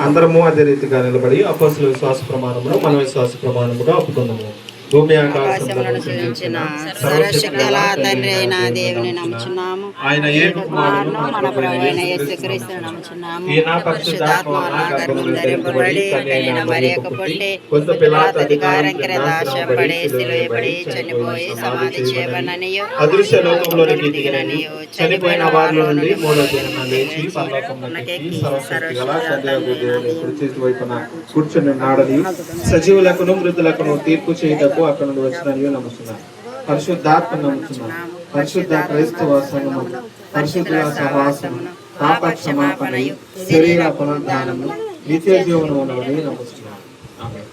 అందరము అదే రీతిగా నిలబడి అపోస్తలుల విశ్వాస ప్రమాణమును మన విశ్వాస ప్రమాణముగా ఒప్పుకుందాము. భూమి ఆకాశములను సృజించిన సర్వశక్తిగల తండ్రి అయిన దేవుని నమ్ముచున్నాము. ఆయన కుమారును మన ప్రభువైన యేసుక్రీస్తును నమ్ముచున్నాము. పరిశుద్ధాత్మ వలన గర్భం ధరింపబడి కన్యక మరియకు పుట్టి పిలాతు అధికారం క్రింద ఆశపడి సిలువబడి చనిపోయి సమాధి చేయబడిననియు అదృశ్య లోకంలోనికి దిగిననియు చనిపోయిన వారిలో నుండి మూడో దినాన లేచి పరలోకమునకెక్కి సర్వశక్తిగల తండ్రి దేవుని కుడి చేతి వైపున కూర్చుని ఉన్నాడని సజీవులకును మృతులకును తీర్పు చేయటకు అక్కడ నుండి వచ్చినని నమ్ముతున్నాను. పరిశుద్ధాత్మ నమ్ముతున్నాను. పరిశుద్ధ క్రైస్తవ సంఘము, పరిశుద్ధ సహవాసము, పాప క్షమాపణయు, శరీర పునరుద్ధానము, నిత్య జీవనము ఉన్నవని నమ్ముతున్నాను.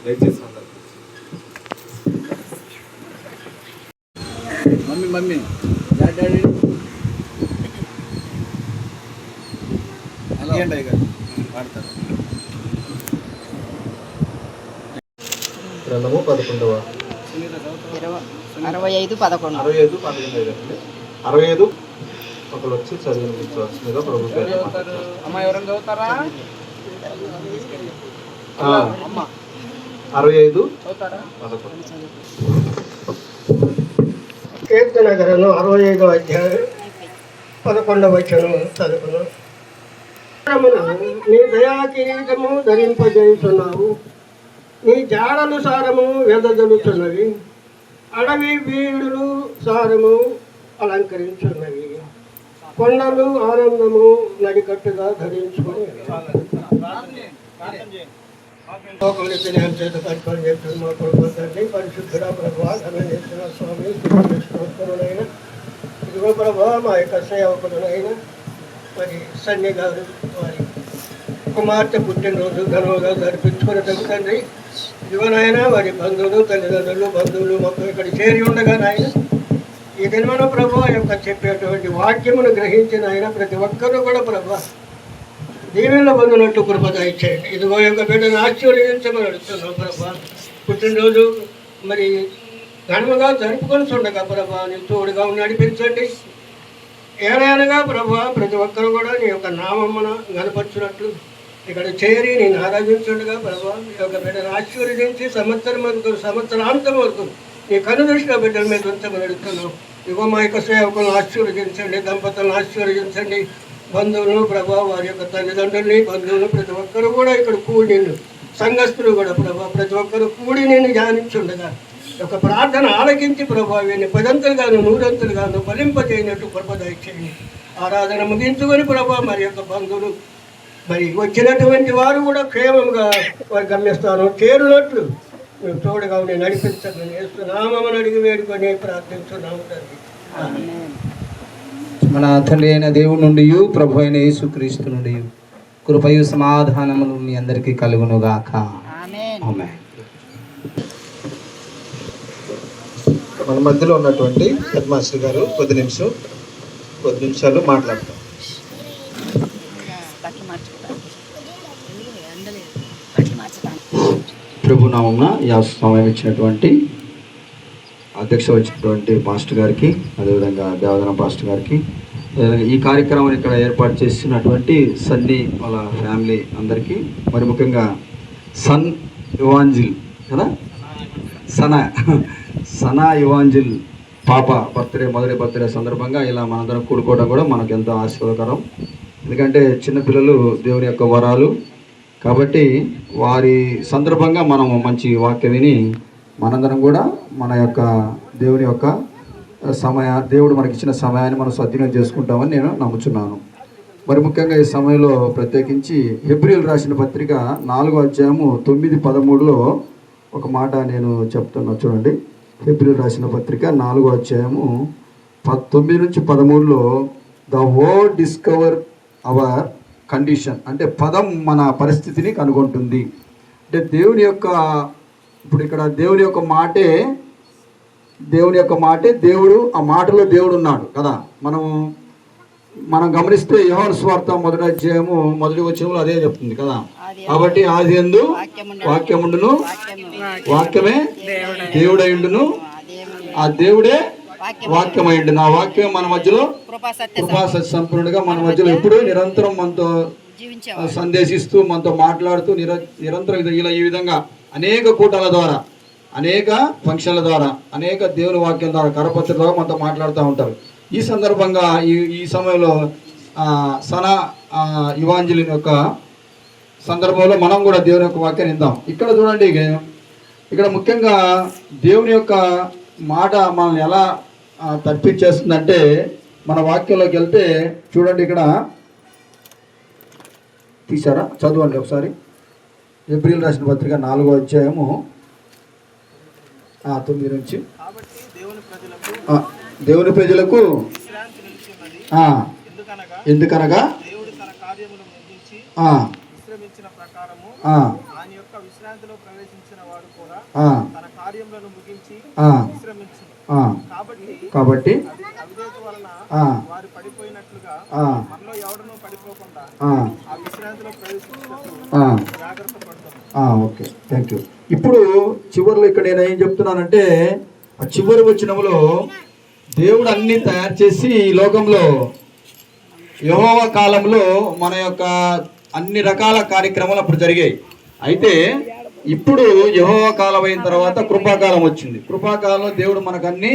దయచేసి మమ్మీ గ్రంథము 11వ 65 ఒకరు వచ్చి చదివించవలసిందిగా ప్రభు పేరు 65 కీర్తన గ్రంథం 65వ అధ్యాయం 11వ వచనం చదువుకున్నాం. నీ దయా కిరీటము ధరింపజేస్తున్నావు, నీ జాడలు సారము వెదజలుచున్నవి, అడవి వీడులు సారము అలంకరించున్నవి, కొండలు ఆనందము నడికట్టుగా ధరించుకొని పరిశుద్ధుడ ప్రభా ధనేశ్వర స్వామి స్తోత్రములైన ఇదిగో ప్రభా మా యొక్క సేవకుడునైనా మరి సన్ని గారు వారి కుమార్తె పుట్టినరోజు ఘనంగా జరిపించుకుని తండ్రి ఇదిగోనైనా వారి బంధువులు తల్లిదండ్రులు బంధువులు మొత్తం ఇక్కడ చేరి ఉండగా నాయన ఈ దినమున ప్రభు యొక్క చెప్పేటువంటి వాక్యమును గ్రహించిన ఆయన ప్రతి ఒక్కరూ కూడా ప్రభు దీవెనలో పొందినట్టు కృప దయచేయండి. ఇదిగో యొక్క బిడ్డను ఆశీర్వదించమని అడుగుతున్నాం ప్రభా. పుట్టినరోజు మరి ఘనముగా జరుపుకొని ఉండగా ప్రభా నీ తోడుగా నడిపించండి. ఏలైనగా ప్రభా ప్రతి ఒక్కరు కూడా నీ యొక్క నామమున గనపరచున్నట్లు ఇక్కడ చేరి నేను ఆరాధించుండగా ప్రభా నీ యొక్క బిడ్డను ఆశీర్వదించి సంవత్సరాంతం వరకు నీ కనుదృష్టిలో బిడ్డల మీద ఉంచమని అడుగుతున్నాం. ఇగో మా యొక్క సేవకులను ఆశీర్వదించండి, దంపతులను ఆశీర్వదించండి, బంధువులను ప్రభా వారి యొక్క తల్లిదండ్రుల్ని బంధువులు ప్రతి ఒక్కరు కూడా ఇక్కడ కూడి నిన్ను సంఘస్థులు కూడా ప్రభా ప్రతి ఒక్కరు కూడి నేను ధ్యానించుండగా ఒక ప్రార్థన ఆలకించి ప్రభా వీరిని 10 100 ఫలింపజేయనట్టు కృప దయచేయండి. ఆరాధన ముగించుకొని ప్రభా మరి యొక్క బంధువులు మరి వచ్చినటువంటి వారు కూడా క్షేమంగా వారి గమ్యస్థానం చేరునట్లు మేము తోడుగా ఉండి నడిపించమని యేసునామమున అడిగి వేడుకొని ప్రార్థించున్నాము తండ్రి. మన తండ్రి అయిన దేవుడి నుండి ప్రభు అయిన యేసుక్రీస్తు నుండి కృపయు సమాధానములు మీ అందరికీ కలుగునుగాక. ఆమేన్. మన మధ్యలో ఉన్నటువంటి హెడ్ మాస్టర్ గారు కొద్ది నిమిషాలు మాట్లాడతాం. ప్రభు నామమున సమయం ఇచ్చినటువంటి అధ్యక్ష వచ్చినటువంటి మాస్టర్ గారికి, అదేవిధంగా దేవదన పాస్టర్ గారికి, ఈ కార్యక్రమాన్ని ఇక్కడ ఏర్పాటు చేసినటువంటి సన్నీ వాళ్ళ ఫ్యామిలీ అందరికీ, మరి ముఖ్యంగా సన్ ఇవాంజిల్ కదా సనా ఇవాంజిల్ పాప మొదటి బర్త్డే సందర్భంగా ఇలా మనందరం కూడుకోవడం కూడా మనకు ఎంతో ఆశీర్వాదకరం. ఎందుకంటే చిన్నపిల్లలు దేవుని యొక్క వరాలు కాబట్టి వారి సందర్భంగా మనము మంచి వాక్యం విని మనందరం కూడా మన యొక్క దేవుని యొక్క దేవుడు మనకిచ్చిన సమయాన్ని మనం సద్వినియోగం చేసుకుంటామని నేను నమ్ముచున్నాను. మరి ముఖ్యంగా ఈ సమయంలో ప్రత్యేకించి హెబ్రీయులు రాసిన పత్రిక 4వ అధ్యాయము 9-13లో ఒక మాట నేను చెప్తున్నా చూడండి. హెబ్రీయులు రాసిన పత్రిక 4వ అధ్యాయము 9-13లో the word discover our condition, అంటే పదం మన పరిస్థితిని కనుగొంటుంది. అంటే దేవుని యొక్క ఇప్పుడు ఇక్కడ దేవుని యొక్క మాటే దేవుడు, ఆ మాటలో దేవుడు ఉన్నాడు కదా. మనం గమనిస్తే యోహాను సువార్త 1వ అధ్యాయము 1వ వచనంలో అదే చెప్తుంది కదా. కాబట్టి ఆదియందు వాక్యముండును, వాక్యమే దేవుడైండును, ఆ దేవుడే వాక్యమైండును. ఆ వాక్యం మన మధ్యలో కృపా సత్య సంపూర్ణుడిగా మన మధ్యలో ఎప్పుడూ నిరంతరం మనతో జీవించేవాడు. సందేశిస్తూ మనతో మాట్లాడుతూ నిరంతరం ఇలా ఈ విధంగా అనేక కూటాల ద్వారా, అనేక ఫంక్షన్ల ద్వారా, అనేక దేవుని వాక్యం ద్వారా, కరపత్ర ద్వారా మనతో మాట్లాడుతూ ఉంటారు. ఈ సందర్భంగా ఈ సమయంలో సనా ఇవాంజలిన్ యొక్క సందర్భంలో మనం కూడా దేవుని యొక్క వాక్యాన్ని విందాం. ఇక్కడ చూడండి, ఇక్కడ ముఖ్యంగా దేవుని యొక్క మాట మనల్ని ఎలా తప్పించేస్తుందంటే, మన వాక్యంలోకి వెళ్తే చూడండి, ఇక్కడ తీసారా, చదవండి ఒకసారి. ఏప్రిల్ రాసిన పత్రిక 4వ అధ్యాయము 9 నుంచి. దేవుని ప్రజలకు ఎందుకనగా విశ్రమించిన ప్రకారము ఆయన యొక్క విశ్రాంతిలో ప్రవేశించిన వాడు కూడా తన కార్యములను ముగించి విశ్రమించును. కాబట్టి అవిధేయత వలన వారు పడిపోయినట్లుగా మనలో ఎవడనూ పడిపోకుండా ఆ విశ్రాంతిలో ప్రవేశించినట్లు జాగ్రత్త పడతాం. Okay, thank you. ఇప్పుడు చివరిలో ఇక్కడ నేను ఏం చెప్తున్నానంటే, ఆ చివరి వచనంలో దేవుడు అన్ని తయారు చేసి ఈ లోకంలో యెహోవా కాలంలో మన యొక్క అన్ని రకాల కార్యక్రమాలు అప్పుడు జరిగాయి. అయితే ఇప్పుడు యెహోవా కాలం అయిన తర్వాత కృపాకాలం వచ్చింది. కృపాకాలంలో దేవుడు మనకన్నీ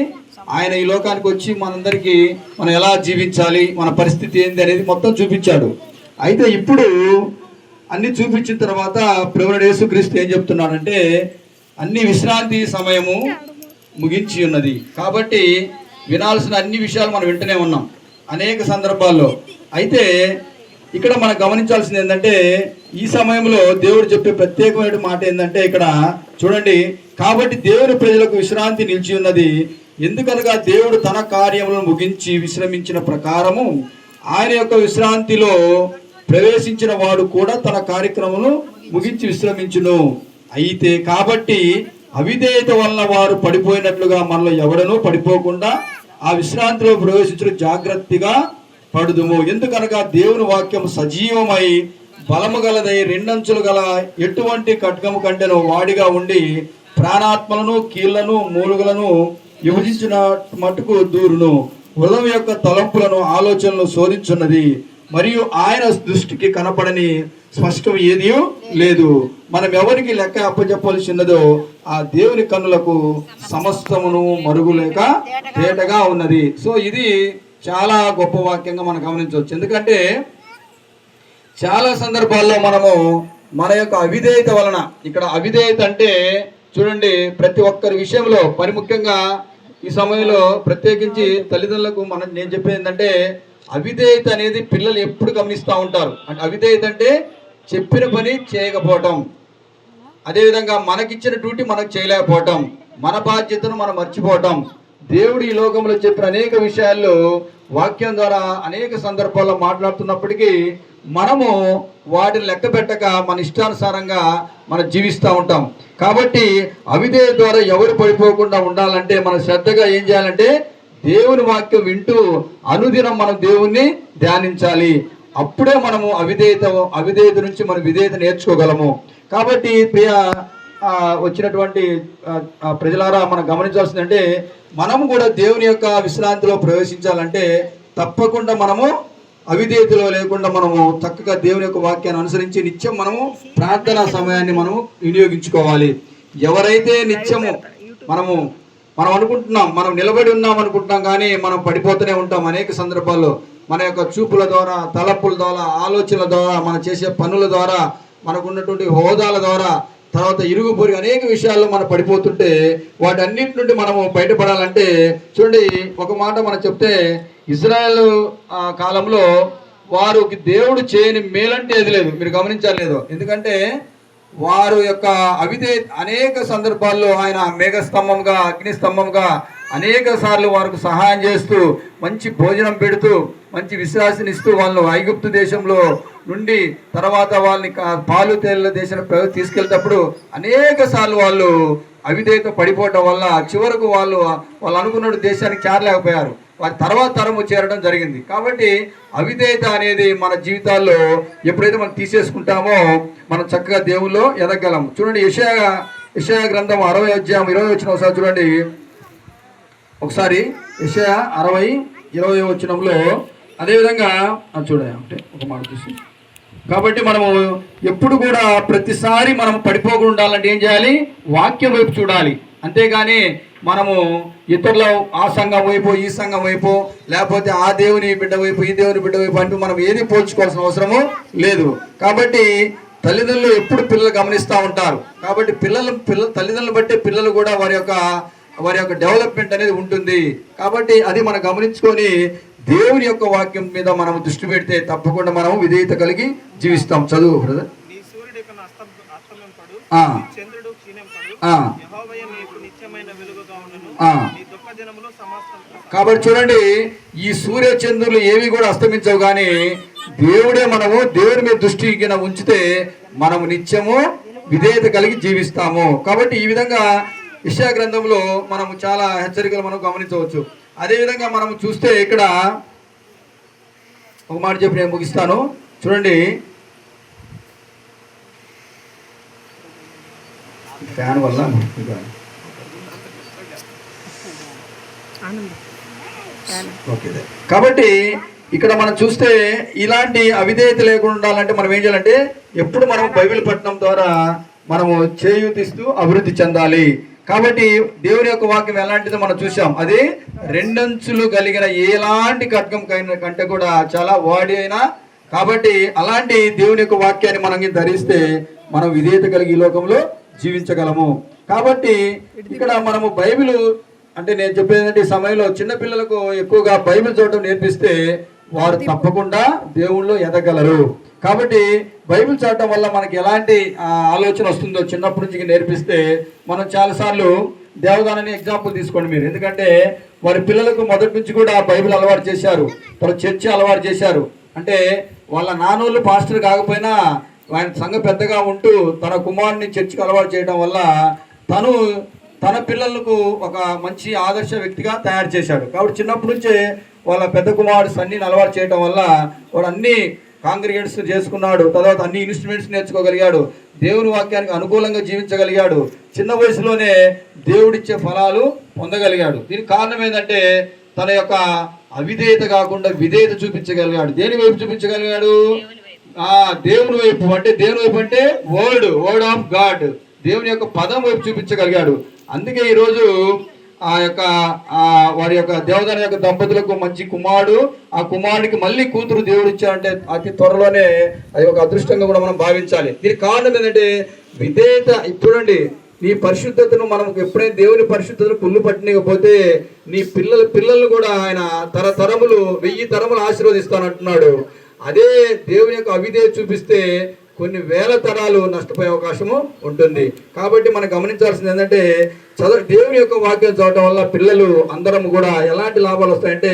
ఆయన ఈ లోకానికి వచ్చి మనందరికీ మనం ఎలా జీవించాలి, మన పరిస్థితి ఏంది అనేది మొత్తం చూపించాడు. అయితే ఇప్పుడు అన్ని చూపించిన తర్వాత ప్రభువైన యేసుక్రీస్తు ఏం చెప్తున్నాడంటే, అన్ని విశ్రాంతి సమయము ముగించి ఉన్నది. కాబట్టి వినాల్సిన అన్ని విషయాలు మనం వింటూనే ఉన్నాం అనేక సందర్భాల్లో. అయితే ఇక్కడ మనం గమనించాల్సింది ఏంటంటే, ఈ సమయంలో దేవుడు చెప్పే ప్రత్యేకమైన మాట ఏంటంటే, ఇక్కడ చూడండి, కాబట్టి దేవుని ప్రజలకు విశ్రాంతి నిలిచి ఉన్నది. ఎందుకనగా దేవుడు తన కార్యములను ముగించి విశ్రమించిన ప్రకారము ఆయన యొక్క విశ్రాంతిలో ప్రవేశించిన వాడు కూడా తన కార్యక్రమమును ముగించి విశ్రమించును. అయితే కాబట్టి అవిధేయత వలన వారు పడిపోయినట్లుగా మనలో ఎవడనూ పడిపోకుండా ఆ విశ్రాంతిలో ప్రవేశించడం జాగ్రత్తగా పడుదుము. ఎందుకనగా దేవుని వాక్యం సజీవమై బలము గలదై రెండంచులు గల ఎటువంటి ఖడ్గము కంటెను వాడిగా ఉండి ప్రాణాత్మలను, కీళ్లను, మూలుగులను విభజించిన మట్టుకు దూరును. హృదయం యొక్క తలంపులను, ఆలోచనలను శోధించున్నది. మరియు ఆయన దృష్టికి కనపడని స్పష్టం ఏదీ లేదు. మనం ఎవరికి లెక్క అప్పచెప్పాల్సి ఉన్నదో ఆ దేవుని కన్నులకు సమస్తమును మరుగులేక తేటగా ఉన్నది. సో ఇది చాలా గొప్ప వాక్యంగా మనం గమనించవచ్చు. ఎందుకంటే చాలా సందర్భాల్లో మనము మన యొక్క అవిధేయత వలన, ఇక్కడ అవిధేయత అంటే చూడండి, ప్రతి ఒక్కరి విషయంలో మరి ముఖ్యంగా ఈ సమయంలో ప్రత్యేకించి తల్లిదండ్రులకు నేను చెప్పేది ఏంటంటే, అవిధేయత అనేది పిల్లలు ఎప్పుడు గమనిస్తూ ఉంటారు. అంటే అవిధేయత అంటే చెప్పిన పని చేయకపోవటం, అదేవిధంగా మనకిచ్చిన డ్యూటీ మనకు చేయలేకపోవటం, మన బాధ్యతను మనం మర్చిపోవటం. దేవుడు ఈ లోకంలో చెప్పిన అనేక విషయాల్లో వాక్యం ద్వారా అనేక సందర్భాల్లో మాట్లాడుతున్నప్పటికీ మనము వాటిని లెక్క పెట్టక మన ఇష్టానుసారంగా మనం జీవిస్తూ ఉంటాం. కాబట్టి అవిధేయత ద్వారా ఎవరు పడిపోకుండా ఉండాలంటే మనం శ్రద్ధగా ఏం చేయాలంటే దేవుని వాక్యం వింటూ అనుదినం మనం దేవుణ్ణి ధ్యానించాలి. అప్పుడే మనము అవిధేయత నుంచి మనం విధేయత నేర్చుకోగలము. కాబట్టి ప్రియ వచ్చినటువంటి ప్రజలారా మనం గమనించాల్సిందంటే, మనము కూడా దేవుని యొక్క విశ్రాంతిలో ప్రవేశించాలంటే తప్పకుండా మనము అవిధేయతలో లేకుండా మనము చక్కగా దేవుని యొక్క వాక్యాన్ని అనుసరించి నిత్యం మనము ప్రార్థనా సమయాన్ని మనము వినియోగించుకోవాలి. ఎవరైతే నిత్యము మనం అనుకుంటున్నాం, మనం నిలబడి ఉన్నాం అనుకుంటున్నాం, కానీ మనం పడిపోతూనే ఉంటాం అనేక సందర్భాల్లో. మన యొక్క చూపుల ద్వారా, తలపుల ద్వారా, ఆలోచనల ద్వారా, మనం చేసే పనుల ద్వారా, మనకు ఉన్నటువంటి హోదాల ద్వారా, తర్వాత ఇరుగు పొరుగు అనేక విషయాల్లో మనం పడిపోతుంటే వాటన్నిటి నుండి మనము బయటపడాలంటే చూడండి, ఒక మాట మనం చెప్తే, ఇజ్రాయెల్ కాలంలో వారికి దేవుడు చేయని మేలంటే ఏది లేదు. మీరు గమనించలేదు. ఎందుకంటే వారు యొక్క అనేక సందర్భాల్లో ఆయన మేఘస్తంభంగా, అగ్నిస్తంభంగా అనేక సార్లు వారికి సహాయం చేస్తూ, మంచి భోజనం పెడుతూ, మంచి విశ్వాసనిస్తూ వాళ్ళను ఐగుప్తు దేశంలో నుండి తర్వాత వాళ్ళని పాలు తేళ్ల దేశం తీసుకెళ్తేటప్పుడు అనేక సార్లు వాళ్ళు అవిధేయత పడిపోవటం వల్ల చివరకు వాళ్ళు అనుకున్న దేశానికి చేరలేకపోయారు. వారి తర్వాత తరము చేరడం జరిగింది. కాబట్టి అవిధేయత అనేది మన జీవితాల్లో ఎప్పుడైతే మనం తీసేసుకుంటామో మనం చక్కగా దేవుల్లో ఎదగలం. చూడండి, యెషయా గ్రంథం 60వ అధ్యాయం 20వ వచనం ఒకసారి చూడండి. ఒకసారి యెషయా 60:20 వచనంలో అదేవిధంగా చూడండి, అంటే ఒక మాట చూసి కాబట్టి మనము ఎప్పుడు కూడా ప్రతిసారి మనం పడిపోకుండా ఉండాలంటే ఏం చేయాలి? వాక్యం వైపు చూడాలి. అంతేగాని మనము ఇతరుల ఆ సంఘం వైపు ఈ సంఘం వైపు లేకపోతే ఆ దేవుని బిడ్డ వైపు ఈ దేవుని బిడ్డ వైపు అంటూ మనం ఏది పోల్చుకోవాల్సిన అవసరము లేదు. కాబట్టి తల్లిదండ్రులు ఎప్పుడు పిల్లలు గమనిస్తూ ఉంటారు. కాబట్టి తల్లిదండ్రులు బట్టి పిల్లలు కూడా వారి యొక్క డెవలప్మెంట్ అనేది ఉంటుంది. కాబట్టి అది మనం గమనించుకొని దేవుని యొక్క వాక్యం మీద మనం దృష్టి పెడితే తప్పకుండా మనం విధేయత కలిగి జీవిస్తాం. చదువు బ్రదర్. కాబట్టి చూడండి, ఈ సూర్య చంద్రులు ఏవి కూడా అస్తమించవు, కానీ దేవుడి మీద దృష్టి ఉంచితే మనము నిత్యము విధేయత కలిగి జీవిస్తాము. కాబట్టి ఈ విధంగా యెషయా గ్రంథంలో మనము చాలా హెచ్చరికలు మనం గమనించవచ్చు. అదేవిధంగా మనం చూస్తే ఇక్కడ ఒక మాట చెప్పి నేను ముగిస్తాను. చూడండి, ఫ్యాన్ వల్ల కాబట్టి ఇక్కడ మనం చూస్తే ఇలాంటి అవిధేయత లేకుండా ఉండాలంటే మనం ఏం చేయాలంటే ఎప్పుడు మనం బైబిల్ పఠనం ద్వారా మనము చేయూతిస్తూ అభివృద్ధి చెందాలి. కాబట్టి దేవుని యొక్క వాక్యం ఎలాంటిదో మనం చూసాం. అది రెండంచులు కలిగిన ఎలాంటి ఖడ్గం కంటే కూడా చాలా వాడి అయినా. కాబట్టి అలాంటి దేవుని యొక్క వాక్యాన్ని మనం ధరిస్తే మనం విధేయత కలిగి ఈ లోకంలో జీవించగలము. కాబట్టి ఇక్కడ మనము బైబిల్ అంటే నేను చెప్పేదంటే ఈ సమయంలో చిన్నపిల్లలకు ఎక్కువగా బైబిల్ చదవడం నేర్పిస్తే వారు తప్పకుండా దేవుళ్ళు ఎదగలరు. కాబట్టి బైబిల్ చదవడం వల్ల మనకి ఎలాంటి ఆలోచన వస్తుందో చిన్నప్పటి నుంచి నేర్పిస్తే మనం చాలాసార్లు దేవదానాన్ని ఎగ్జాంపుల్ తీసుకోండి మీరు. ఎందుకంటే వారి పిల్లలకు మొదటి నుంచి కూడా బైబిల్ అలవాటు చేశారు, తన చర్చి అలవాటు చేశారు. అంటే వాళ్ళ నాన్నోళ్ళు పాస్టర్ కాకపోయినా ఆయన సంఘ పెద్దగా ఉంటూ తన కుమారుని చర్చికి అలవాటు చేయడం వల్ల తన పిల్లలకు ఒక మంచి ఆదర్శ వ్యక్తిగా తయారు చేశాడు. కాబట్టి చిన్నప్పటి నుంచే వాళ్ళ పెద్ద కుమారుడు సన్నీని అలవాటు చేయడం వల్ల వాడు అన్ని కాంగ్రిగేట్స్ చేసుకున్నాడు. తర్వాత అన్ని ఇన్స్ట్రుమెంట్స్ నేర్చుకోగలిగాడు, దేవుని వాక్యానికి అనుకూలంగా జీవించగలిగాడు. చిన్న వయసులోనే దేవుడిచ్చే ఫలాలు పొందగలిగాడు. దీనికి కారణం ఏంటంటే తన యొక్క అవిధేయత కాకుండా విధేయత చూపించగలిగాడు. దేని వైపు చూపించగలిగాడు? దేవుని వైపు. అంటే దేవుని వైపు అంటే వర్డ్ ఆఫ్ గాడ్, దేవుని యొక్క పదం వైపు చూపించగలిగాడు. అందుకే ఈరోజు వారి యొక్క దేవదాన యొక్క దంపతులకు మంచి కుమారుడు, ఆ కుమారుడికి మళ్ళీ కూతురు దేవుడు ఇచ్చాడంటే అతి త్వరలోనే అది ఒక అదృష్టంగా కూడా మనం భావించాలి. దీనికి కారణం ఏంటంటే విధేయత. చూడండి, నీ పరిశుద్ధతను మనం ఎప్పుడైనా దేవుని పరిశుద్ధతను పుల్లు పట్టలేకపోతే నీ పిల్లలు కూడా ఆయన తరతరములు 1000 తరములు ఆశీర్వదిస్తానంటున్నాడు. అదే దేవుని యొక్క అవిధేయత చూపిస్తే కొన్ని వేల తరాలు నష్టపోయే అవకాశము ఉంటుంది. కాబట్టి మనం గమనించాల్సింది ఏంటంటే దేవుని యొక్క వాక్యం చదవడం వల్ల పిల్లలు అందరం కూడా ఎలాంటి లాభాలు వస్తాయంటే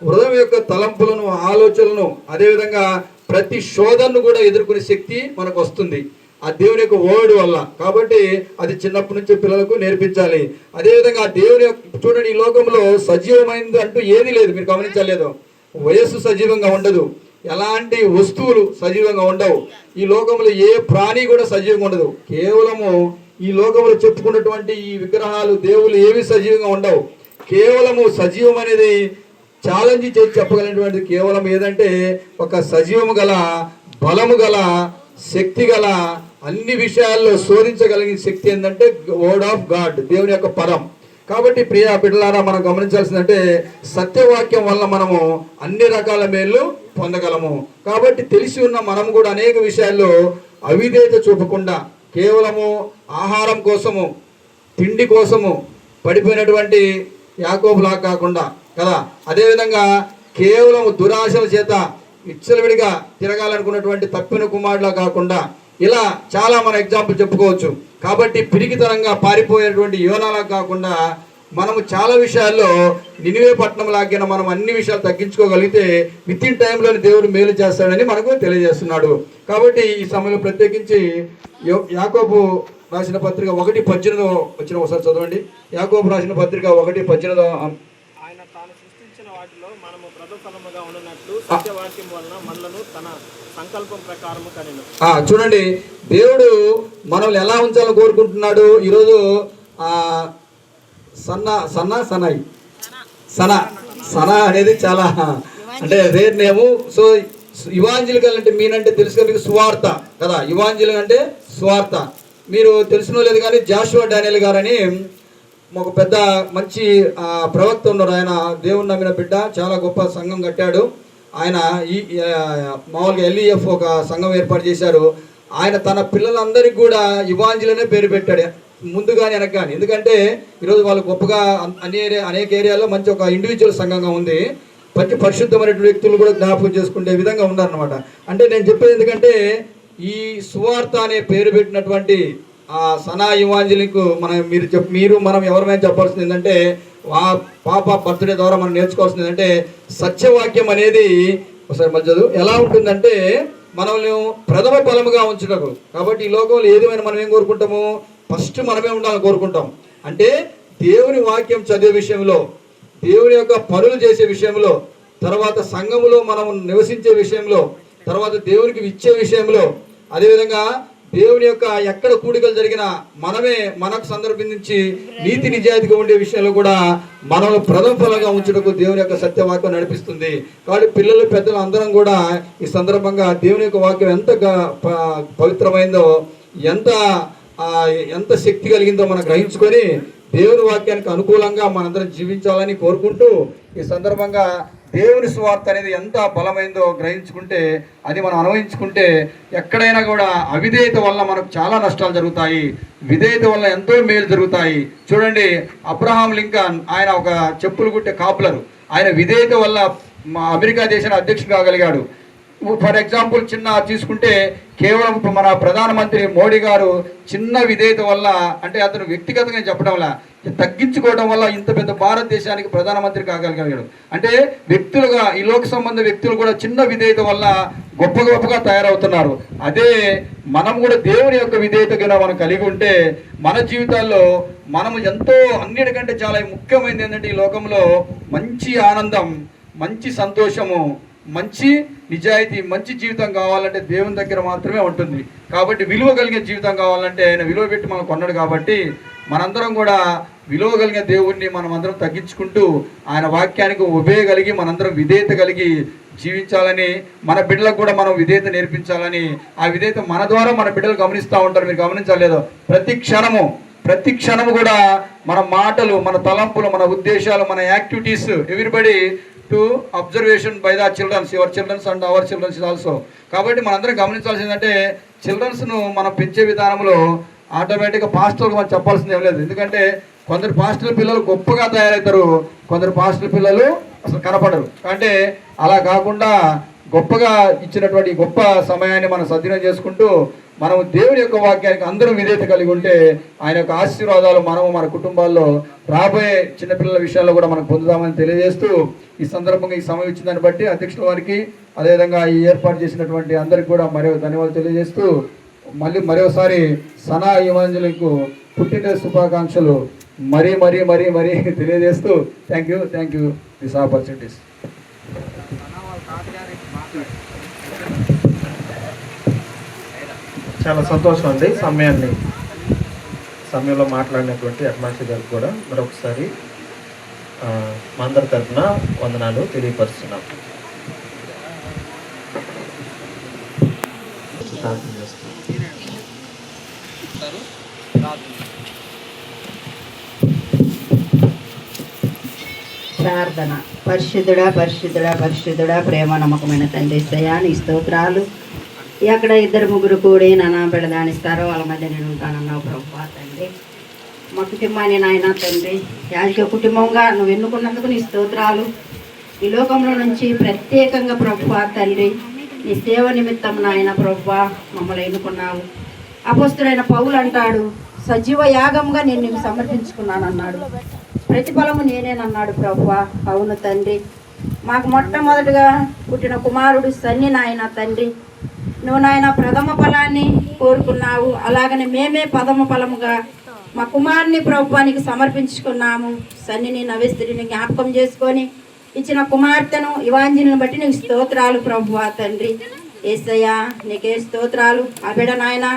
హృదయం యొక్క తలంపులను, ఆలోచనలను, అదేవిధంగా ప్రతి శోధనను కూడా ఎదుర్కొనే శక్తి మనకు వస్తుంది ఆ దేవుని యొక్క వర్డ్ వల్ల. కాబట్టి అది చిన్నప్పటి నుంచి పిల్లలకు నేర్పించాలి. అదేవిధంగా దేవుని చూడండి, ఈ లోకంలో సజీవమైనది అంటూ ఏది లేదు. మీరు గమనించలేదు, వయస్సు సజీవంగా ఉండదు, ఎలాంటి వస్తువులు సజీవంగా ఉండవు. ఈ లోకంలో ఏ ప్రాణి కూడా సజీవంగా ఉండదు. కేవలము ఈ లోకంలో చెప్పుకున్నటువంటి ఈ విగ్రహాలు, దేవుళ్ళు ఏవి సజీవంగా ఉండవు. కేవలము సజీవం అనేది ఛాలెంజ్ చేసి చెప్పగలిగినటువంటి కేవలం ఏదంటే ఒక సజీవము గల, బలము గల, శక్తి గల, అన్ని విషయాల్లో శోధించగలిగిన శక్తి ఏంటంటే వర్డ్ ఆఫ్ గాడ్, దేవుని యొక్క పదం. కాబట్టి ప్రియ బిడ్డలారా, మనం గమనించాల్సిందంటే సత్యవాక్యం వల్ల మనము అన్ని రకాల మేళ్ళు పొందగలము. కాబట్టి తెలిసి ఉన్న మనం కూడా అనేక విషయాల్లో అవిధేయత చూపకుండా కేవలము ఆహారం కోసము, తిండి కోసము పడిపోయినటువంటి యాకోబులా కాకుండా కదా, అదేవిధంగా కేవలము దురాశల చేత విచ్చలవిడిగా తిరగాలనుకున్నటువంటి తప్పిన కుమారులా కాకుండా ఇలా చాలా మన ఎగ్జాంపుల్ చెప్పుకోవచ్చు. కాబట్టి పిరికితనంగా పారిపోయేటువంటి యోనాలా కాకుండా మనము చాలా విషయాల్లో నినివే పట్టణం లాగిన మనం అన్ని విషయాలు తగ్గించుకోగలిగితే విత్ ఇన్ టైంలోని దేవుడు మేలు చేస్తాడని మనకు తెలియజేస్తున్నాడు. కాబట్టి ఈ సమయంలో ప్రత్యేకించి యాకోబు రాసిన పత్రిక 1:18 వచ్చిన ఒకసారి చదవండి. యాకోబు రాసిన పత్రిక 1:18. ఆయన తాను సృష్టించిన వాటిలో మనము ప్రథమఫలముగా ఉన్నట్లు సత్యవాక్యం వలన మనలను తన సంకల్పం ప్రకారము కనెను. చూడండి, దేవుడు మనల్ని ఎలా ఉంచాలని కోరుకుంటున్నాడు. ఈరోజు సన అనేది చాలా అంటే రేర్ నేము. సో ఇవాంజలికల్ అంటే మీనంటే తెలుసుగా మీకు, సువార్త కదా. ఇవాంజలి అంటే సువార్త. మీరు తెలిసినో లేదు కానీ జాషువా డానియల్ గారని ఒక పెద్ద మంచి ప్రవక్త ఉన్నారు. ఆయన దేవుని నమ్మిన బిడ్డ, చాలా గొప్ప సంఘం కట్టాడు. ఆయన ఈ మామూలుగా LEF ఒక సంఘం ఏర్పాటు చేశారు. ఆయన తన పిల్లలందరికీ కూడా ఇవాంజలినే పేరు పెట్టాడు, ముందు కానీ వెనక కానీ. ఎందుకంటే ఈరోజు వాళ్ళు గొప్పగా అనేక ఏరియాలో మంచి ఒక ఇండివిజువల్ సంఘంగా ఉంది. ప్రతి పరిశుద్ధమైనటువంటి వ్యక్తులు కూడా జ్ఞాపకం చేసుకునే విధంగా ఉన్నారనమాట. అంటే నేను చెప్పేది ఎందుకంటే ఈ సువార్త అనే పేరు పెట్టినటువంటి సనా ఇవాంజలిక్ మీరు మనం ఎవరైనా చెప్పాల్సింది ఏంటంటే, పాప బర్త్డే ద్వారా మనం నేర్చుకోవాల్సింది ఏంటంటే, సత్యవాక్యం అనేది ఒకసారి మధ్యలో ఎలా ఉంటుందంటే మనల్ని ప్రథమ ఫలముగా ఉంచుటకు. కాబట్టి ఈ లోకంలో ఏదేమైనా మనం ఏం కోరుకుంటాము, ఫస్ట్ మనమే ఉండాలని కోరుకుంటాం. అంటే దేవుని వాక్యం చదివే విషయంలో, దేవుని యొక్క పనులు చేసే విషయంలో, తర్వాత సంఘములో మనం నివసించే విషయంలో, తర్వాత దేవునికి ఇచ్చే విషయంలో, అదేవిధంగా దేవుని యొక్క ఎక్కడ కూడికలు జరిగినా మనకు సందర్భించి నీతి నిజాయితీగా ఉండే విషయంలో కూడా మనల్ని ప్రథమ ఫలంగా ఉంచుటకు దేవుని యొక్క సత్యవాక్యం నడిపిస్తుంది. కాబట్టి పిల్లలు పెద్దలు అందరం కూడా ఈ సందర్భంగా దేవుని యొక్క వాక్యం ఎంత పవిత్రమైందో, ఎంత శక్తి కలిగిందో మనం గ్రహించుకొని దేవుని వాక్యానికి అనుకూలంగా మనందరం జీవించాలని కోరుకుంటూ, ఈ సందర్భంగా దేవుని సువార్త అనేది ఎంత బలమైందో గ్రహించుకుంటే, అది మనం అనుభవించుకుంటే ఎక్కడైనా కూడా అవిధేయత వల్ల మనకు చాలా నష్టాలు జరుగుతాయి, విధేయత వల్ల ఎంతో మేలు జరుగుతాయి. చూడండి, అబ్రహాం లింకన్ ఆయన ఒక చెప్పులు కుట్టే కాపులరు. ఆయన విధేయత వల్ల అమెరికా దేశానికి అధ్యక్షుడు కాగలిగాడు. ఫర్ ఎగ్జాంపుల్ చిన్న తీసుకుంటే, కేవలం మన ప్రధానమంత్రి మోడీ గారు చిన్న విధేయత వల్ల, అంటే అతను వ్యక్తిగతంగా చెప్పడం వల్ల, తగ్గించుకోవడం వల్ల ఇంత పెద్ద భారతదేశానికి ప్రధానమంత్రి కాగలిగాడు. అంటే వ్యక్తులుగా, ఈ లోక సంబంధ వ్యక్తులు కూడా చిన్న విధేయత వల్ల గొప్పగా తయారవుతున్నారు. అదే మనం కూడా దేవుని యొక్క విధేయతగా మనం కలిగి ఉంటే మన జీవితాల్లో మనము ఎంతో, అన్నిటికంటే చాలా ముఖ్యమైనది ఏంటంటే ఈ లోకంలో మంచి ఆనందం, మంచి సంతోషము, మంచి నిజాయితీ, మంచి జీవితం కావాలంటే దేవుని దగ్గర మాత్రమే ఉంటుంది. కాబట్టి విలువ కలిగే జీవితం కావాలంటే ఆయన విలువ పెట్టి మనం కొన్నాడు. కాబట్టి మనందరం కూడా విలువ కలిగిన దేవుణ్ణి మనం అందరం తగ్గించుకుంటూ ఆయన వాక్యానికి ఉభయగలిగి మనందరం విధేయత కలిగి జీవించాలని, మన బిడ్డలకు కూడా మనం విధేయత నేర్పించాలని, ఆ విధేయత మన ద్వారా మన బిడ్డలు గమనిస్తూ ఉంటారు. మీరు గమనించలేదో, ప్రతి క్షణము కూడా మన మాటలు, మన తలంపులు, మన ఉద్దేశాలు, మన activities, everybody to observation by the childrens, your childrens and our childrens also. కాబట్టి మనందరం గమనించాల్సిందంటే చిల్డ్రన్స్ను మనం పెంచే విధానంలో ఆటోమేటిక్గా పాస్టర్లకు మనం చెప్పాల్సింది ఏం లేదు. ఎందుకంటే కొందరు పాస్టర్ల పిల్లలు గొప్పగా తయారవుతారు, కొందరు పాస్టర్ల పిల్లలు అసలు కనపడరు. అంటే అలా కాకుండా గొప్పగా ఇచ్చినటువంటి గొప్ప సమయాన్ని మనం సద్వినియోగం చేసుకుంటూ మనం దేవుని యొక్క వాక్యానికి అందరం విధేయత కలిగి ఉంటే ఆయన యొక్క ఆశీర్వాదాలు మనము మన కుటుంబాల్లో రాబోయే చిన్నపిల్లల విషయాల్లో కూడా మనం పొందుదామని తెలియజేస్తూ, ఈ సందర్భంగా ఈ సమయం ఇచ్చిన దాన్ని బట్టి అధ్యక్షుల వారికి, అదేవిధంగా ఈ ఏర్పాటు చేసినటువంటి అందరికి కూడా మరో ధన్యవాదాలు తెలియజేస్తూ, మరోసారి సనా ఇవాంజలికు పుట్టినరోజు శుభాకాంక్షలు మరీ తెలియజేస్తూ థ్యాంక్ యూ దిస్ ఆపర్చునిటీస్. చాలా సంతోషం అండి. సమయంలో మాట్లాడినటువంటి అడ్మాన్షి గారికి కూడా మరొకసారి మా అందరి తరఫున వందనాలు తెలియపరుస్తున్నాం. ప్రార్థన. పరిశుద్ధుడా ప్రేమ నమ్మకమైన తండ్రి యేసయ్యా, నీ స్తోత్రాలు. ఎక్కడ 2-3 కూడి నాన్న పెడదానిస్తారో వాళ్ళ మధ్య నేను ఉంటానన్నావు ప్రభువా తండ్రి. మా కుటుంబాన్ని నాయన తండ్రి, యాజక కుటుంబంగా నువ్వు ఎన్నుకున్నందుకు నీ స్తోత్రాలు. ఈ లోకంలో నుంచి ప్రత్యేకంగా ప్రభువా తండ్రి, నీ సేవ నిమిత్తం నాయన ప్రభువా మమ్మల్ని ఎన్నుకున్నావు. అపొస్తలుడైన పౌలు అంటాడు, సజీవ యాగంగా నేను నీకు సమర్పించుకున్నాను అన్నాడు, ప్రతిఫలము నేనేనన్నాడు ప్రభువా. అవును తండ్రి, మాకు మొట్టమొదటిగా పుట్టిన కుమారుడు సన్ని నాయన తండ్రి, నువ్వు నాయన ప్రథమ ఫలాన్ని కోరుకున్నావు. అలాగనే మేమే ప్రథమ ఫలముగా మా కుమారుని ప్రభువానికి సమర్పించుకున్నాము. సన్నిని నవేస్త్రిని జ్ఞాపకం చేసుకొని ఇచ్చిన కుమార్తెను ఇవాంజలిని బట్టి నీకు స్తోత్రాలు ప్రభువా తండ్రి. యేసయ్యా నీకే స్తోత్రాలు. ఆ బిడ్డ నాయన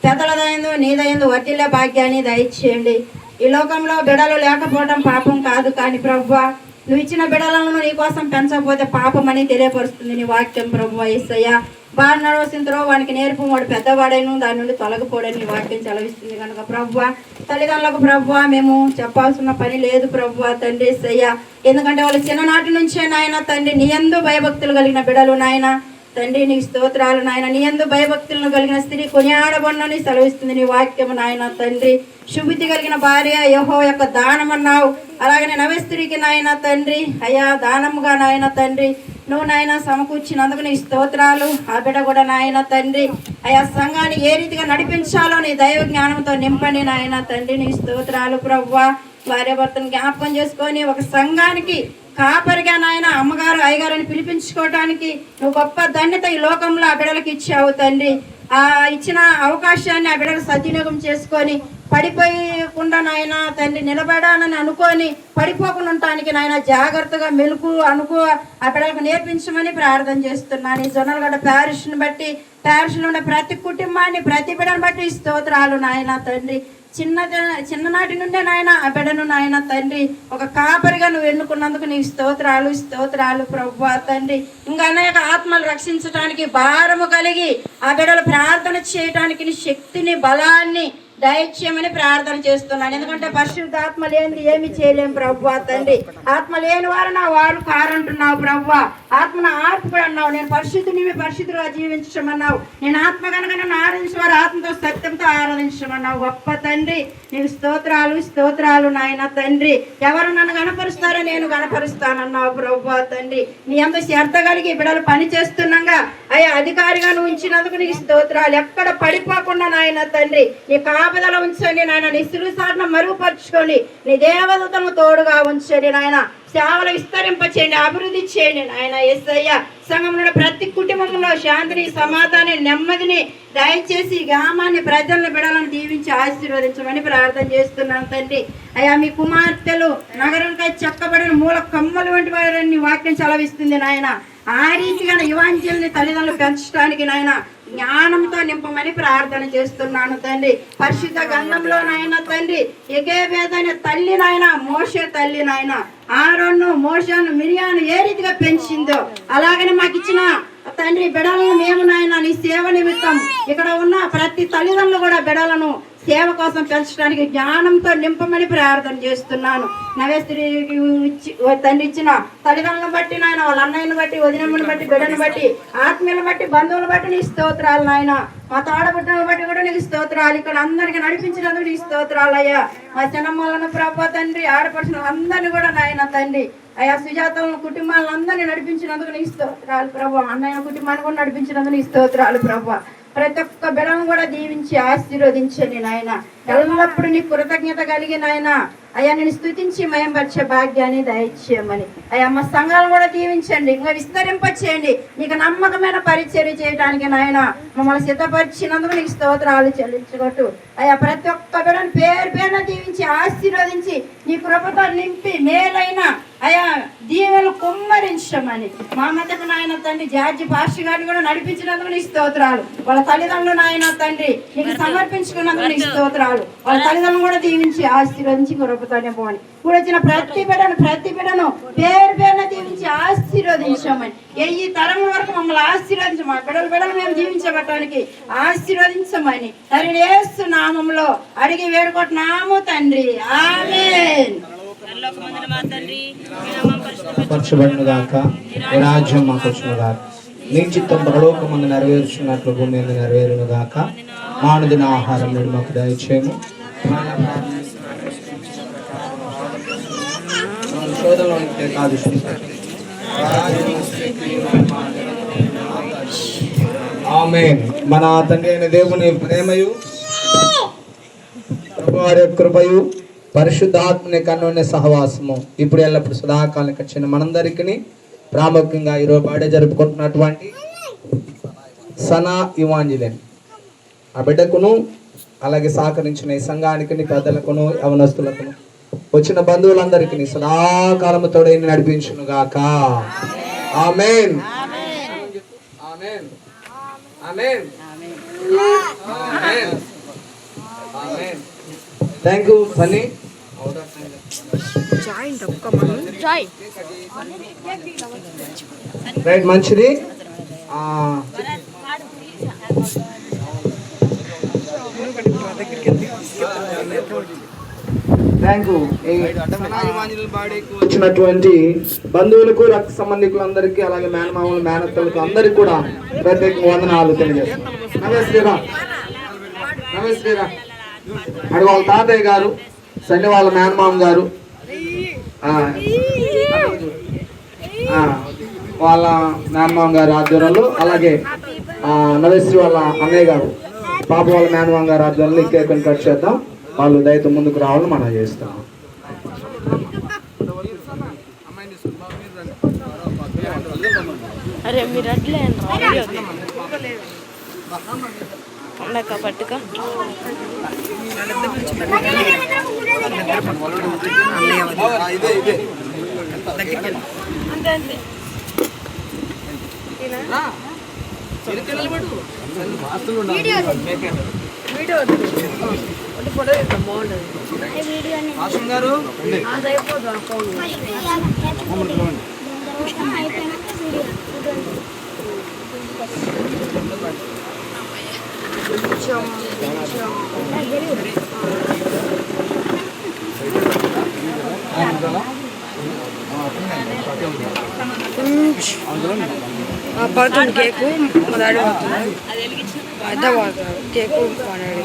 పెద్దలదైందో నీదైందో వర్తిల్లే భాగ్యాన్ని దయచేయండి. ఈ లోకంలో బిడలు లేకపోవడం పాపం కాదు, కానీ ప్రభువా నువ్వు ఇచ్చిన బిడ్డలను నీ కోసం పెంచకపోతే పాపమని తెలియపరుస్తుంది నీ వాక్యం ప్రభువా యేసయ్యా. బాగా నడవసిందో వానికి నేర్పు, వాడు పెద్దవాడైను దాని నుండి తొలగిపోడని నీ వాక్యం చలవిస్తుంది కనుక ప్రభువా తల్లిదండ్రులకు ప్రభువా మేము చెప్పాల్సిన పని లేదు ప్రభువా తండ్రి యేసయ్యా. ఎందుకంటే వాళ్ళు చిన్ననాటి నుంచే నాయన తండ్రి నీ యందు భయభక్తులు కలిగిన బిడ్డలు నాయన తండ్రి నీకు స్తోత్రాలు నాయన. నీ యందు భయభక్తులను కలిగిన స్త్రీ కొనియాడబడినని సెలవిస్తుంది నీ వాక్యము నాయన తండ్రి. శుభితి కలిగిన భార్య యెహోవా యొక్క దానమన్నావు. అలాగనే నవస్త్రీకి నాయన తండ్రి అయా దానముగా నాయన తండ్రి నువ్వు నాయన సమకూర్చినందుకు నీ స్తోత్రాలు. ఆ బిడ్డ కూడా నాయన తండ్రి అయా సంఘాన్ని ఏ రీతిగా నడిపించాలో నీ దైవ జ్ఞానంతో నింపండి నాయన తండ్రి నీ స్తోత్రాలు ప్రభువా. భార్య భర్తను జ్ఞాపకం చేసుకొని ఒక సంఘానికి కాపరిగా నాయన అమ్మగారు అయ్యగారని పిలిపించుకోవడానికి నువ్వు గొప్ప ధన్యత ఈ లోకంలో ఆ బిడ్డలకు ఇచ్చావు తండ్రి. ఆ ఇచ్చిన అవకాశాన్ని ఆ బిడ్డలు సద్వినియోగం చేసుకొని పడిపోయకుండా నాయన తండ్రి నిలబడాలని అనుకొని పడిపోకుండా ఉండటానికి నాయన జాగ్రత్తగా మెలకు అనుకో ఆ బిడ్డలకు నేర్పించమని ప్రార్థన చేస్తున్నాను. ఈ జొన్నలగడ్డ ప్యారిష్ని బట్టి ప్యారిష్లో ఉన్న ప్రతి కుటుంబాన్ని ప్రతి బిడ్డను బట్టి స్తోత్రాలు నాయన తండ్రి. చిన్ననాటి నుండే నాయన ఆ బిడ్డను నాయన తండ్రి ఒక కాపరిగా నువ్వు ఎన్నుకున్నందుకు నీకు స్తోత్రాలు ప్రభువా తండ్రి. ఇంకా అనేక ఆత్మలు రక్షించడానికి భారము కలిగి ఆ బిడ్డలు ప్రార్థన చేయడానికి నీ శక్తిని బలాన్ని దయచేయమని ప్రార్థన చేస్తున్నాను. ఎందుకంటే పరిశుద్ధాత్మ లేనిది ఏమి చేయలేము ప్రభువా తండ్రి. ఆత్మ లేని వారు నా వారు కారంటున్నావు ప్రభువా. ఆత్మను ఆర్పుడు అన్నావు. నేను పరిశుద్ధుగా జీవించమన్నావు. నేను ఆత్మ కనుక నన్ను ఆరాధించేవారు ఆత్మతో సత్యంతో ఆరాధించమన్నావు. గొప్ప తండ్రి నీకు స్తోత్రాలు నాయన తండ్రి. ఎవరు నన్ను గణపరుస్తారో నేను గణపరుస్తానన్నావు ప్రభువా తండ్రి. నీ అంత శ్రద్ధ కలిగి బిడ్డలు పని చేస్తున్నాగా అయ్యా అధికారిగా నువ్వు ఉంచినందుకు నీకు స్తోత్రాలు. ఎక్కడ పడిపోకుండా నాయన తండ్రి నీ కాపుదల ఉంచండి నాయన. నీ సిలుసాలను మరుగుపరుచుకోండి. నీ దేవదూతలను తోడుగా ఉంచండి నాయన. సేవలు విస్తరింపచేయండి, అభివృద్ధి చేయండి నాయన యేసయ్య. సంఘంలో ప్రతి కుటుంబంలో శాంతిని సమాధానాన్ని నెమ్మదిని దయచేసి గ్రామాన్ని ప్రజలను బిడ్డలను దీవించి ఆశీర్వదించమని ప్రార్థన చేస్తున్నాను తండ్రి. అయ్యా మీ కుమార్తెలు నగరంకై చెక్కబడిన మూల కమ్మలు వంటి వారిని వాక్యం చలవిస్తుంది నాయన. ఆ రీతిగా యువాంజలిని తల్లిదండ్రులు పెంచడానికి నాయన జ్ఞానంతో నింపమని ప్రార్థన చేస్తున్నాను తండ్రి. పరిశుద్ధ గంధంలో నాయన తండ్రి ఎగేబేదైన తల్లి నాయన మోషే తల్లి నాయన ఆరోను మోషను మిరియాను ఏ రీతిగా పెంచిందో అలాగనే మాకు ఇచ్చిన తండ్రి బిడ్డలను మేము నాయన నీ సేవ నిమిత్తం ఇక్కడ ఉన్న ప్రతి తల్లిదండ్రులు కూడా బిడ్డలను సేవ కోసం పెంచడానికి జ్ఞానంతో నింపమని ప్రార్థన చేస్తున్నాను. నవేస్త్రీకి తండ్రి ఇచ్చిన తల్లిదండ్రులను బట్టి నాయన వాళ్ళ అన్నయ్యను బట్టి వదినమ్మని బట్టి బిడ్డను బట్టి ఆత్మీయులను బట్టి బంధువులను బట్టి నీ స్తోత్రాలు నాయన. మా తోడబుట్టలను బట్టి కూడా నీకు స్తోత్రాలు. ఇక్కడ అందరికి నడిపించినందుకు నీ స్తోత్రాలు అయ్యా. మా చిన్నమ్మలను ప్రభా తండ్రి ఆడపడుచిన అందరినీ కూడా నాయన తండ్రి అయ్యా సుజాతలను కుటుంబాలను అందరినీ నడిపించినందుకు నీ స్తోత్రాలు ప్రభా. అన్నయ్య కుటుంబాన్ని కూడా నడిపించినందుకు నీ స్తోత్రాలు ప్రభా. ప్రతి ఒక్క బిడ్డను కూడా దీవించి ఆశీర్వదించండి నాయన. ఎల్లప్పుడూ నీ కృతజ్ఞత కలిగి నాయన అయ్యా నేను స్తుతించి మయంపరిచే భాగ్యాన్ని దయచేయమని అయ్యా మా సంఘాలను కూడా దీవించండి, ఇంకా విస్తరింపచేయండి. నీకు నమ్మకమైన పరిచర్య చేయడానికి నాయన మమ్మల్ని సిద్ధపరిచినందుకు నీకు స్తోత్రాలు చెల్లించుకోట్టు అయ్యా. ప్రతి ఒక్క బిడ్డను పేరున దీవించి ఆశీర్వదించి నీ కృపతో నింపి మేలైన అయ్యా దీవెలు కుమ్మరించమని మా మధ్యకు నాయన తండ్రి జార్జి పాస్టర్ గారిని కూడా నడిపించినందుకు నీ స్తోత్రాలు. వాళ్ళ తల్లిదండ్రులు నాయన తండ్రి నీకు సమర్పించుకున్నందుకు నీ స్తోత్రాలు. వాళ్ళ తల్లిదండ్రులు కూడా దీవించి ఆశీర్వదించి కృపతోనే పోని కూడా వచ్చిన ప్రతి బిడ్డను పేరున దీవించి ఆశీర్వదించమని. ఈ తరం వరకు మమ్మల్ని ఆశీర్వదించమని మా బిడ్డలు మేము జీవించబట్టడానికి ఆశీర్వదించమని యేసు నామములో అడిగి వేడుకుంటున్నాము తండ్రి. ఆమేన్. పరచబడిన గాక నీ రాజ్యం మాకు వచ్చును గాక నీ చిత్తం పరలోకమందు నెరవేర్చున్నట్లు భూమి మీద నెరవేరును గాక. మానుదిన ఆహారం నేడు మాకు దయచేయము. ఆమేన్. మన తండ్రి అయిన దేవుని ప్రేమయు ప్రభువారి కృపయు పరిశుద్ధాత్మని కన్నుని సహవాసము ఇప్పుడు ఎల్లప్పుడు సదాకాలం వచ్చిన మనందరికీ ప్రాముఖ్యంగా ఈరోజు బర్త్డే జరుపుకుంటున్నటువంటి సనా ఇవాంజలిన్ ఆ బిడ్డకును అలాగే సహకరించిన ఈ సంఘానికి పెద్దలకును యవనస్తులకును వచ్చిన బంధువులందరికీ సదాకాలము తోడై నడిపించును గాక. Amen. Amen. Amen. Amen. Amen. Thank you Sunny. Right, మంచిది. Thank you. వచ్చినటువంటి బంధువులకు, రక్త సంబంధికులందరికీ, అలాగే మేనమామలు, మేనత్తలకు అందరికి కూడా ప్రత్యేక వందనాలు తెలియజేస్తున్నాం. నమస్తేరా, నమస్తేరా. అడి వాళ్ళ తాతయ్య గారు, సండి వాళ్ళ మేనమామ గారు, వాళ్ళ మేనమామ గారి ఆధ్వర్యంలో, అలాగే నవేశ్రీ వాళ్ళ అన్నయ్య గారు, పాప వాళ్ళ మేనమామ గారి ఆధ్వర్యంలో ఈ కేక్ కట్ చేద్దాం. వాళ్ళు దయతో ముందుకు రావాలని మనం చేస్తాం. అరే మీరు అట్లే పట్టుక పడుతుంది కేకు మా డాడీ పడుతుంది అర్థం అవుతుంది కేకు మా డాడీ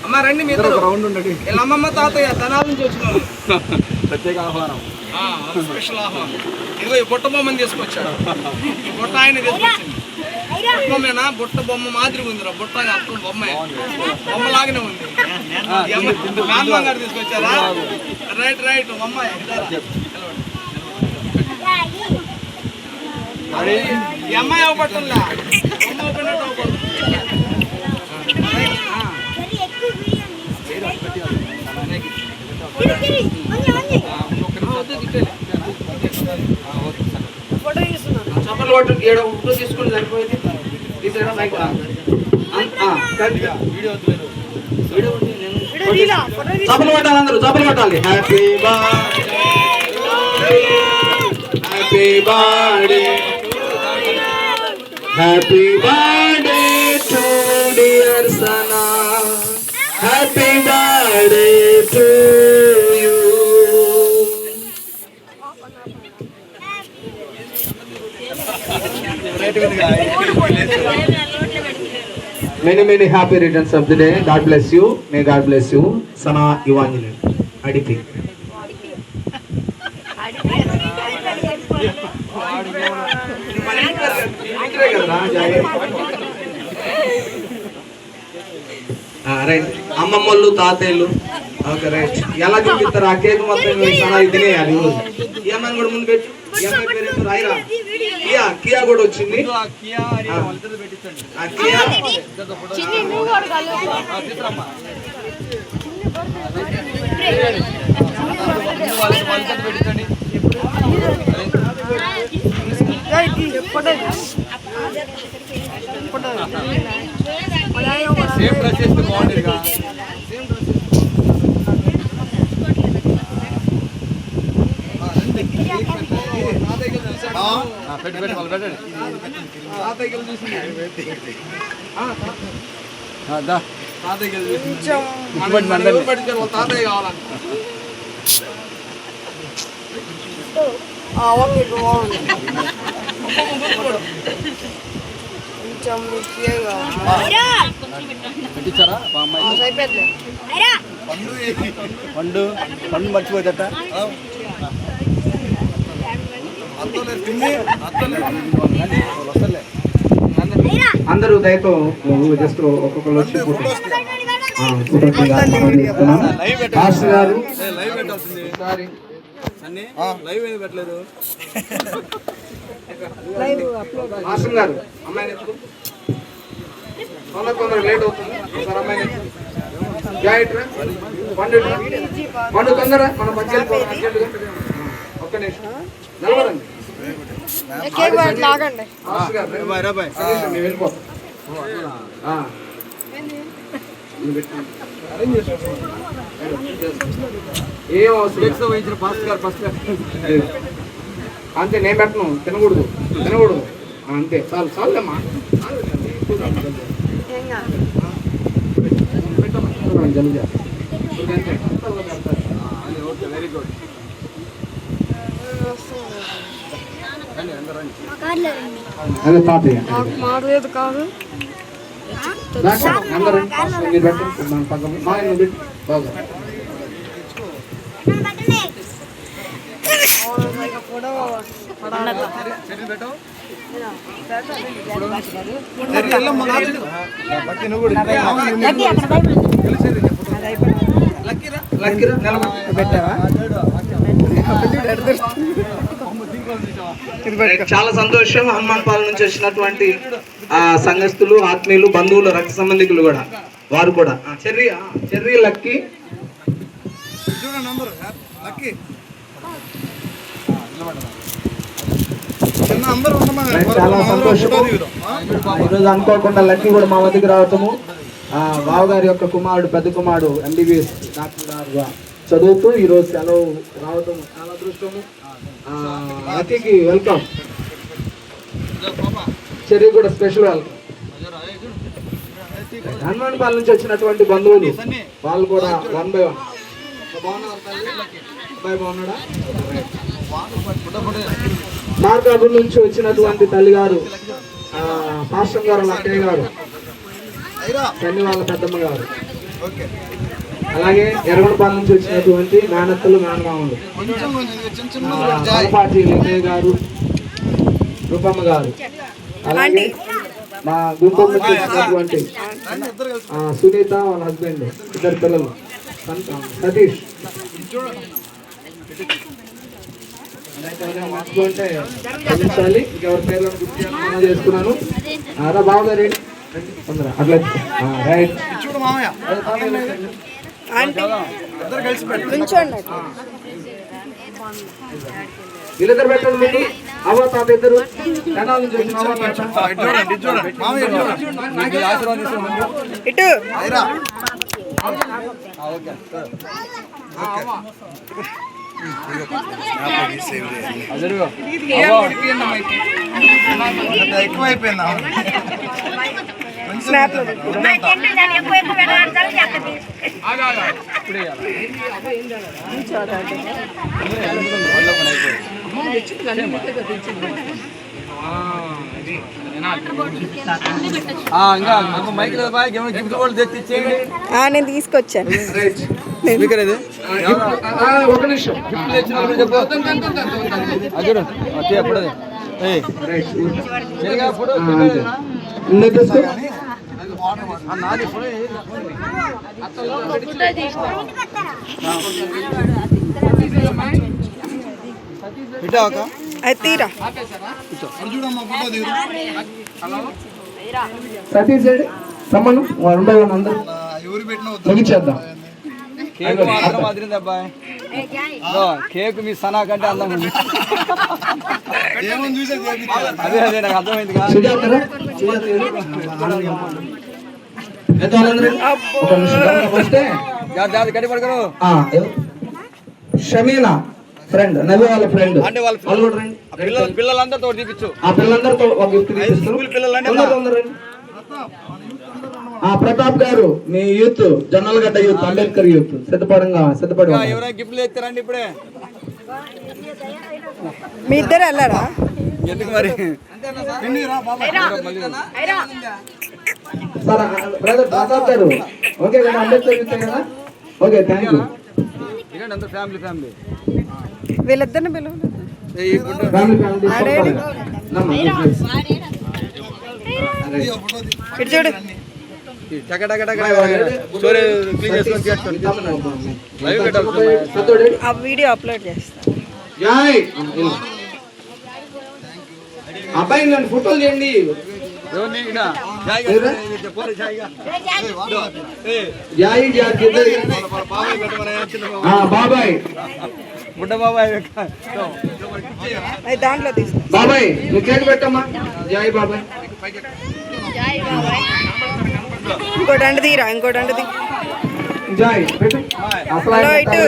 అమ్మ రండి మీరు రౌండ్ ఉండండి. వీళ్ళ అమ్మమ్మ తాతయ్య తనాల నుంచి వచ్చినారు. ప్రత్యేక ఆహ్వానం, స్పెషల్ ఆహ్వానం. ఇదిగో ఈ బుట్ట బొమ్మని తీసుకొచ్చాడు. ఈ బుట్ట ఆయన తీసుకొచ్చింది. బొమ్మేనా? బుట్ట బొమ్మ మాదిరి ఉందిరా. బుట్ట అప్పుడు బొమ్మలాగానే ఉంది. మేనమామ గారు తీసుకొచ్చారా? Right right. అమ్మాయి ఈ అమ్మాయి అవపడుతుందా? చప్పలు కొట్టు. ఏడో ఉప్పు తీసుకుని సరిపోయింది. తీసారా మైక్? చప్పలు కొట్టాలి అందరూ, చప్పలు కొట్టాలి. Happy happy birthday, happy birthday to dear Sana, happy birthday to you. Many many happy returns of the day. God bless you. May God bless you. Sana Evangeline. Adipi. Right. అమ్మమ్మళ్ళు, తాతయ్యలు. Okay right. ఎలా చూపిస్తారు ఆ cake మొత్తం సనా తినేయాలి. ఏమని కూడా ముందు పెట్టు. ఏమై పేరు రాయిరా. కియా, కియా కూడా వచ్చింది. తాతయ్య కావాలంట. ఓకే బాగుంది. కొంచెం పండు పండు మర్చిపోయేదట. అందరూ దయతో జస్ట్ ఒక్కొక్కరు వచ్చి మాస్టర్ గారు లైవ్ పెట్టాల్సింది. లైవ్ ఏమి పెట్టలేదు. మాస్టర్ గారు అమ్మాయిని ఎత్తుకో. తొందర లేట్ అవుతుంది. ఒకసారి అమ్మాయిని పండు తొందర మనం పచ్చి ఒక్క నిమిషం నిలబడండి. మాస్టర్ గారు వెళ్ళిపో. ఏం అవసరం అంతే, నేను పెట్టను, తినకూడదు అంతే, చాలు చాలులేమ్మా. Very good. అదే తాతయ్య మాడలేదు కాదు అందరూ మీరు పెట్టండి, మన పక్కన మా ఆయన పెట్టి బాగా. చాలా సంతోషం. హనుమాన్ పాలన నుంచి వచ్చినటువంటి సంఘస్థులు, ఆత్మీయులు, బంధువులు, రక్త సంబంధికులు కూడా, వారు కూడా చెర్రీ లక్కీ చాలా సంతోషం. ఈరోజు అనుకోకుండా లక్కీ కూడా మా వద్దకు రావటము, బావగారి యొక్క కుమారుడు, పెద్ద కుమారుడు MBBS డాక్టర్ గారుగా చదువుతూ ఈరోజు సెలవు రావటం చాలా అదృష్టము. లక్కీకి వెల్కమ్, చెర్రీ కూడా స్పెషల్ వెల్కమ్. హనుమాన్ పాలన నుంచి వచ్చినటువంటి బంధువులు వాళ్ళు కూడా 1 by 1 బాగున్నాడా. మార్కాపూర్ నుంచి వచ్చినటువంటి తల్లిగారు, పాస్టర్ గారు, లక్కయ్య గారు, తల్లి వాళ్ళ పెద్దమ్మ గారు, అలాగే ఎర్రగొండపాలెం నుంచి వచ్చినటువంటి మేనత్తలు, మేనమామలు, పాటి లింగయ్య గారు, రూపమ్మ గారు, అలాగే మా గుంటూరు నుంచి వచ్చినటువంటి సునీత వాళ్ళ హస్బెండ్, 2 పిల్లలు, సతీష్. మార్చుకుంటే క్షమించాలి, ఇంకెవరి పేర్లను గుర్తు చేసుకున్నాను. బావగారు అట్లా రైట్. వీళ్ళిద్దరు పెట్టండి, మీకు అవ్వ తాత ఇద్దరు కనాల నుంచి వచ్చిన ఇటు ఎక్కువైపోయిందా? స్నాప్ లో నేను తీసుకొచ్చాను. ఒక నిమిషం తీరా సతీష్ రమ్మను, ఉండవు అందరూ ముగించేద్దాం. కేక్ మాత్రం అదిరింది అబ్బాయి. కేక్ మీ సనా కంటే అందం ఉంది. అదే అదే నాకు అర్థమైంది. షమీనా ఫ్రెండ్, నవి వాళ్ళ ఫ్రెండ్, అంటే వాళ్ళ పిల్లలందరితో తీపిచ్చు. ఆ పిల్లలందరితో ఒక గిఫ్ట్ తీపిస్తారు. ప్రతాప్ గారు, మీ youth, Jonnalagadda youth, Ambedkar youth సిద్ధపడి ఎవరైనా గిఫ్ట్లు ఎత్తారండి ఇప్పుడే? మీ ఇద్దరు వెళ్ళారా? ఎందుకు మరి? బ్రదర్ ప్రతాప్ గారు, ఓకే కదా, అంబేద్కర్ యూత్ కదా, okay thank you. Family family వీళ్ళిద్దరిని పిలవలేదు. ఇటు చూడు, ఆ వీడియో అప్లోడ్ చేస్తా. అబ్బాయి నన్ను ఫోటోలు చేయండి. బాబాయ్ బుడ్డ బాబాయ్ దాంట్లో తీసు. బాబాయ్ నువ్వు కేక్ పెట్టమ్మా. జాయ్ బాబాయ్. ఇంకోటి అంటే తీరా, ఇంకోటి అంటే తీ. జాయ్ పెట్టు అసలు హలో, ఆయన ఇటు.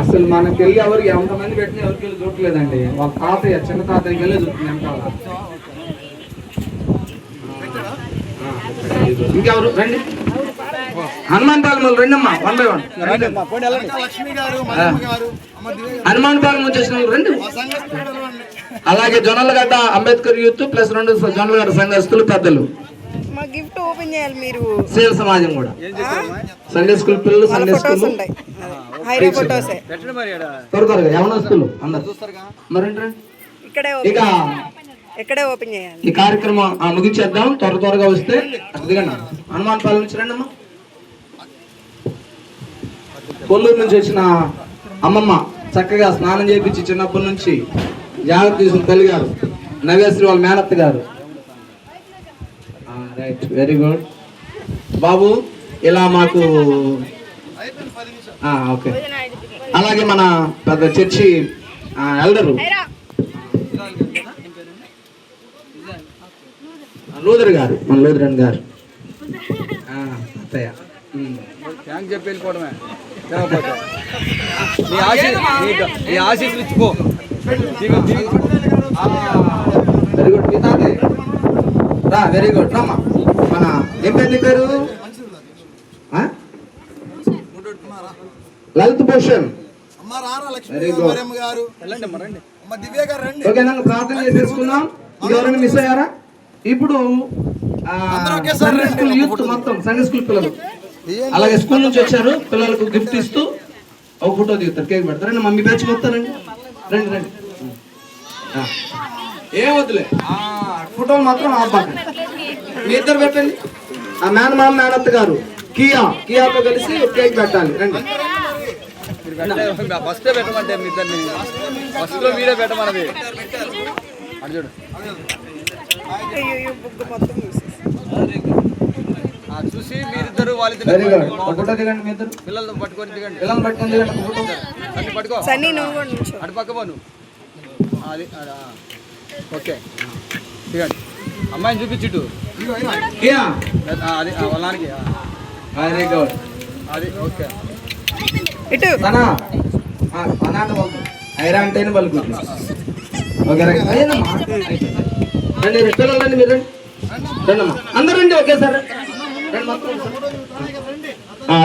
అసలు మనకి వెళ్ళి ఎవరికి ఎంతమంది పెట్టినా ఎవరికి వెళ్ళి చూడలేదండి. వాళ్ళ తాతయ్య చిన్న తాతయ్యకి వెళ్ళి చూస్తుంది వెనకాల. ఇంకెవరు రండి, హనుమాన్ పాలెం రండి అమ్మా, 1 by 1 హనుమాన్ పాలెం వచ్చేసిన వాళ్ళు రండి. అలాగే జొన్నలగడ్డ అంబేద్కర్ యూత్ ప్లస్ 2 జొన్నలగడ్డ సంఘస్థులు పెద్దలు, మా గిఫ్ట్ ఓపెన్ చేయాలి మీరు. సేల్ సమాజం కూడా, సండే స్కూల్ పిల్లలు, మన సండే ఫొటోస్ స్కూల్ ఉంటాయి, హైరే ఫొటోసే. త్వరగా యవనస్తులు అందరు మరి రండి. ఇక ఎక్కడే ఓపెన్ చేయాలి. ఈ కార్యక్రమం ముగించేద్దాం. త్వరగా వస్తే దిగండి. హనుమాన్ పాలెం నుంచి రండి అమ్మా. కొల్లూరు నుంచి వచ్చిన అమ్మమ్మ చక్కగా స్నానం చేయించి చిన్నప్పటి నుంచి జాగ్రత్త తీసుకున్న తల్లి గారు నవ్యశ్రీ వాళ్ళ మేనత్త గారు. రైట్, వెరీ గుడ్ బాబు. ఇలా మాకు ఓకే. అలాగే మన పెద్ద చర్చి ఎల్డరు లూదర్ గారు, మన లూదరన్ గారు అత్తయ్య. థ్యాంక్ చెప్పి వెళ్ళిపోవడమే. నీ ఆశీస్సులు ఇచ్చిపో. వెరీ గుడ్ గీతాదే రా, వెరీ గుడ్ రమ్మా. మన ఏం పేరు? Lalit Bhushan. Very good. Okay, నన్ను ప్రార్థన చేసేసుకుందాం. ఎవరైనా మిస్ అయ్యారా? ఇప్పుడు సండే స్కూల్ యూత్ మొత్తం సండే స్కూల్ పిల్లలు అలాగే స్కూల్ నుంచి వచ్చారు. పిల్లలకు గిఫ్ట్ ఇస్తూ ఒక ఫోటో దిగుతారు, కేక్ పెడతారు. రండి మమ్మీ బ్యాచ్ వస్తారండి, రండి రండి. ఏం వద్దులే, ఫోటోలు మాత్రం ఆపాకండి. మీ ఇద్దరు పెట్టండి. ఆ మేనమామ మేనత్త గారు కియాతో కలిసి కేక్ పెట్టాలి. రండి. ఫస్ట్ పెట్టమంటే మీ ఇద్దరిని ఫస్ట్ లో మీరే పెట్టమన్నది. అది చూడు, చూసి మీరిద్దరు వెరీ గుడ్. ఒక ఫోటో దిగండి మీ ఇద్దరు. పిల్లలు పట్టుకొని దిగండి. పిల్లల్ని పట్టుకొని దిగండి. ఒక ఫోటో అన్ని పట్టుకో. సన్నీ నువ్వు కూడా నిల్చో. అటు పక్క పో నువ్వు. అది ఓకే, దిగండి. అమ్మాయిని చూపించుటు. కియా అది వాళ్ళ నాన్నకి. Very good. అది ఓకే. ఇటు సనా అనాన్న వాళ్ళు ఐరా అంటేనే వాళ్ళు గుర్తు. ఓకే రండి. అయ్యేనమ్మా రండి, పిల్లలు రండి, మీరు రండి. రండమ్మా అందరు రండి ఒకేసారి రండి, మొత్తం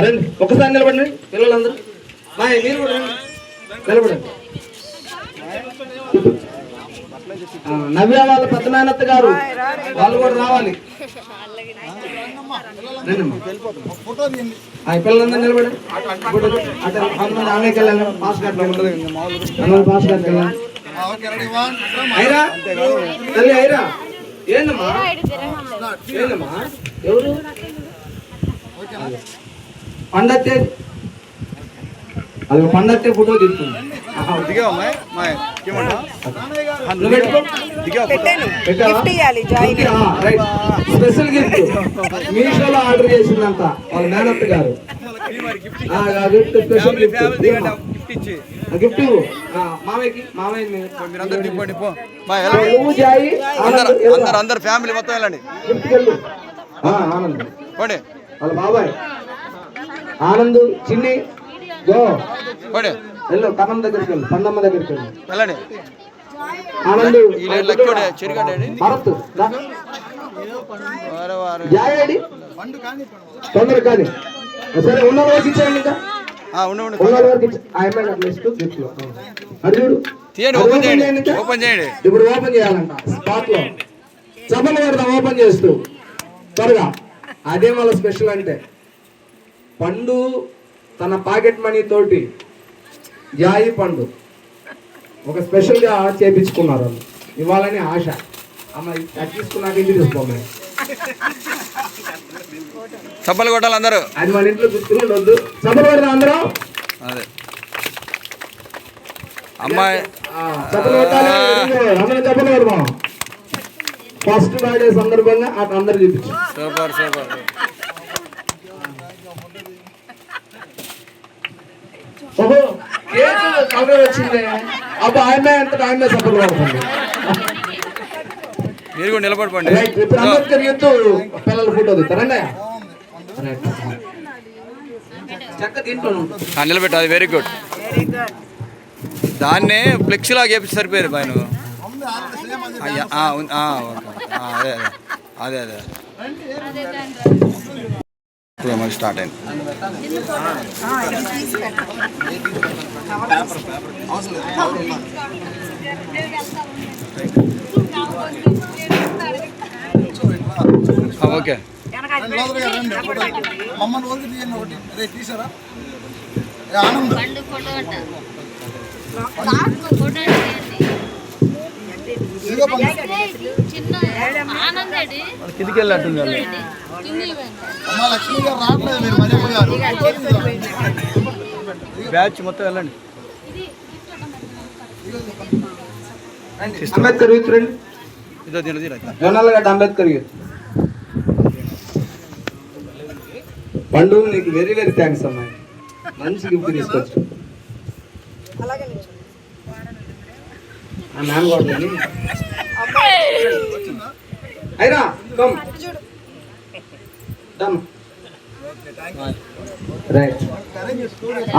రండి. ఒకసారి నిలబడండి పిల్లలందరూ. మీరు కూడా రండి, నిలబడండి. నవ్య వాళ్ళ పెద్ద మేనత్త గారు వాళ్ళు కూడా రావాలి. పిల్లలందరూ నిలబడండి. ఆమెకి వెళ్ళాలి, పాస్ కార్డు పాస్ కార్డుకి వెళ్ళాలి. ఐరా తల్లి, ఐరా ఏందమ్మా ఏందమ్మా ఎవరు పండత్తే? అది పండత్తే ఫోటో తీస్తుంది. పెట్టాను, గిఫ్ట్ ఇవ్వాలి జాయికి. స్పెషల్ గిఫ్ట్ మీషోలో ఆర్డర్ చేసిందంట వాళ్ళ మేనత్త గారు. గిఫ్ట్ స్పెషల్ గిఫ్ట్ గిఫ్ట్ మామయ్యకి. నువ్వు జాయి అందరు ఫ్యామిలీ మొత్తం వెళ్ళండి. గిఫ్ట్కి వెళ్ళు. ఆనంద్ పోండి, వాళ్ళ బాబాయ్ ఆనంద్ చిన్ని గో పోండి, వెళ్ళు. కన్నం దగ్గరికి వెళ్ళు, పండమ్మ దగ్గరికి వెళ్ళు. వెళ్ళండి. ఆనంద్ చెరుగండి. భరత్ జాయడి తొందర కానీ సరే ఉన్న వరకు ఇచ్చేయండి. ఇంకా ఉన్న వరకు అడుగుడు ఓపెన్ చేయండి. ఇప్పుడు ఓపెన్ చేయాలంట స్పాట్ లో. చపలు పెడతాం ఓపెన్ చేస్తూ త్వరగా. అదే వాళ్ళ స్పెషల్ అంటే పండు తన పాకెట్ మనీ తోటి జాయి పండు ఒక స్పెషల్ గా చేపించుకున్నారు. ఇవ్వాలని ఆశ. అమ్మ తీసుకున్నాక ఇంటికి తీసుకోమని చప్పలు కొట్టాలి అందరూ. అది మన ఇంట్లో గుర్తులు వద్దు. చప్పలు కొడతాం అందరూ. అదే అమ్మాయి చప్పలు కొట్టాలి, అందరూ చప్పలు కొడతాం. ఫస్ట్ బర్త్డే సందర్భంగా అటు అందరు చూపించు. Super super. ఓహో కేక్ కలర్ వచ్చింది. అప్పుడు ఆయన ఎంత ఆయన సపోర్ట్ పడుతుంది. మీరు కూడా నిలబడిపోండి. రైట్, ఇప్పుడు అంబేద్కర్ యూత్ పిల్లల ఫోటో దిగుతారండి. చక్క దీంట్లో నిలబెట్టు, అది వెరీ గుడ్. దాన్నే ఫ్లెక్సీ లాగా చేపించి సరిపోయారు బాయ్ నువ్వు. అదే అదే మరి స్టార్ట్ అయింది. ఓకే కిందికి వెళ్ళట్టుంది. బ్యాచ్ మొత్తం వెళ్ళండి. అంబేద్కర్ యూత్ రండి. జోనాలగడ్డ అంబేద్కర్ యూత్. పండు నీకు వెరీ వెరీ థ్యాంక్స్ అమ్మాయి, మంచి గిఫ్ట్ తీసుకొచ్చు. మ్యామ్ కొడుతుంది అయినా రైట్.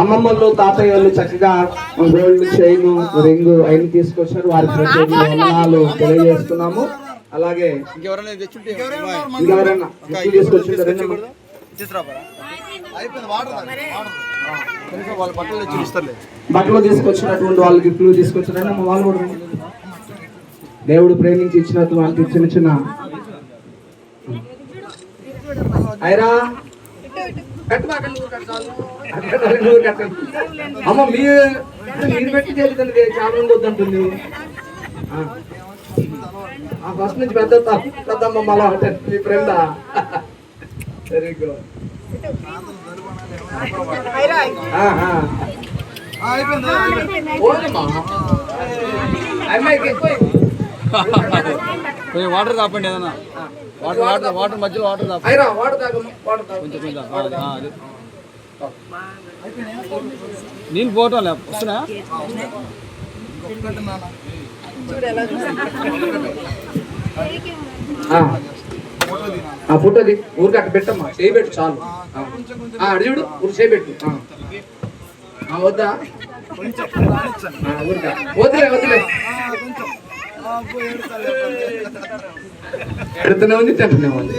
అమ్మమ్మలు తాతయ్య వాళ్ళు చక్కగా గోల్డ్ చైన్ రింగ్ అయిన తీసుకొచ్చారు. వారికి ప్రత్యేక వందనాలు తెలియజేస్తున్నాము. అలాగే ఇంకెవరైనా తీసుకొచ్చింటారు. బట్టలు తీసుకొచ్చినటువంటి వాళ్ళు గిఫ్ట్లు తీసుకొచ్చారని వాళ్ళు కూడా దేవుడు ప్రేమించి ఇచ్చినటువంటి చిన్న చిన్న అయిరా అమ్మ మీరు పెట్టి తెలియదండి, చాలా మంది వద్దంటుంది. ఫస్ట్ నుంచి పెద్దమ్మ మళ్ళా మీ ఫ్రెండ్. Very good. కొంచెం వాటర్ తాపండి, ఏదన్నా వాటర్ మధ్యలో వాటర్ తాపండి. నేను ఫోటో వస్తున్నా. ఫోటోది ఊరికి అక్కడ పెట్టమ్మా, చేయి పెట్టు చాలు. అడిచుడు ఊరు చేయి పెట్టు. వద్దా వదిలే వదిలే ఎడుతూనే ఉంది, తింటూనే ఉంది.